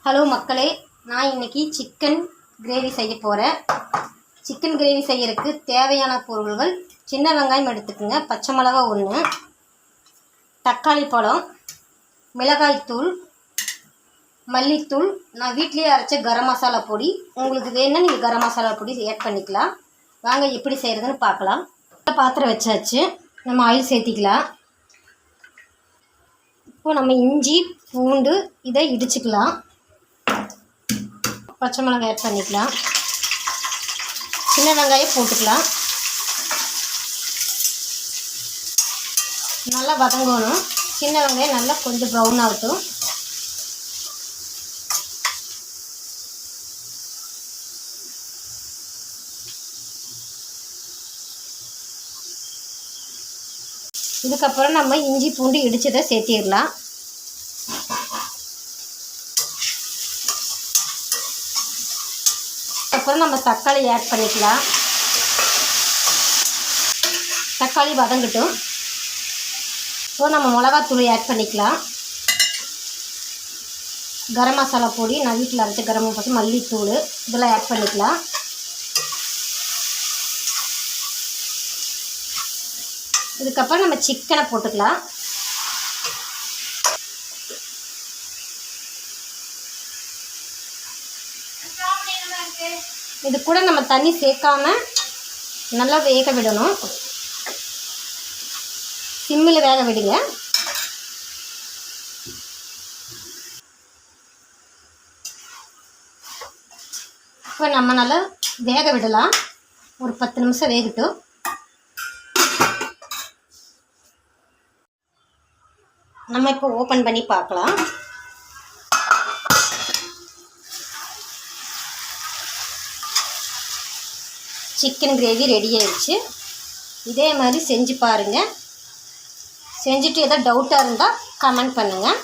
Hello மக்களே, நான் இன்றைக்கி சிக்கன் கிரேவி செய்ய போகிறேன். சிக்கன் கிரேவி செய்யறதுக்கு தேவையான பொருள்கள்: சின்ன வெங்காயம் எடுத்துக்கோங்க, பச்சை மிளகா 1, தக்காளி பழம், மிளகாய்த்தூள், மல்லித்தூள், நான் வீட்டிலேயே அரைச்ச கரம் மசாலா பொடி. உங்களுக்கு வேணும்னா நீங்கள் கரம் மசாலா பொடி ஆட் பண்ணிக்கலாம். வாங்க எப்படி செய்கிறதுன்னு பார்க்கலாம். பாத்திரம் வச்சாச்சு, நம்ம ஆயில் சேர்த்திக்கலாம். இப்போது நம்ம இஞ்சி பூண்டு இதை இடிச்சுக்கலாம். பச்சை மிளகாய் ஆட் பண்ணிக்கலாம். சின்ன வெங்காயம் போட்டுக்கலாம். நல்லா வதங்கணும். சின்ன வெங்காயம் நல்லா கொஞ்சம் ப்ரௌன் ஆகட்டும். இதுக்கப்புறம் நம்ம இஞ்சி பூண்டு இடிச்சதை சேர்த்திடலாம். அப்புறம் நம்ம தக்காளி ஆட் பண்ணிக்கலாம். தக்காளி வதங்கட்டும். இப்போ நம்ம மிளகாத்தூள் ஆட் பண்ணிக்கலாம். கரம் மசாலா பொடி, நான் வீட்டில் அரைச்ச கரம் மசாலா, மல்லித்தூள் இதெல்லாம் ஆட் பண்ணிக்கலாம். இதுக்கப்புறம் நம்ம சிக்கனை போட்டுக்கலாம். இது கூட நம்ம தண்ணி சேர்க்காம நல்லா வேக விடணும். சிம்மில் வேக விடுங்க. இப்போ நம்ம நல்லா வேக விடலாம். ஒரு 10 நிமிஷம் வேகட்டும். நம்ம இப்போ ஓப்பன் பண்ணி பார்க்கலாம். சிக்கன் கிரேவி ரெடி ஆயிடுச்சு. இதே மாதிரி செஞ்சு பாருங்கள். செஞ்சுட்டு எதாவது டவுட்டாக இருந்தால் கமெண்ட் பண்ணுங்கள்.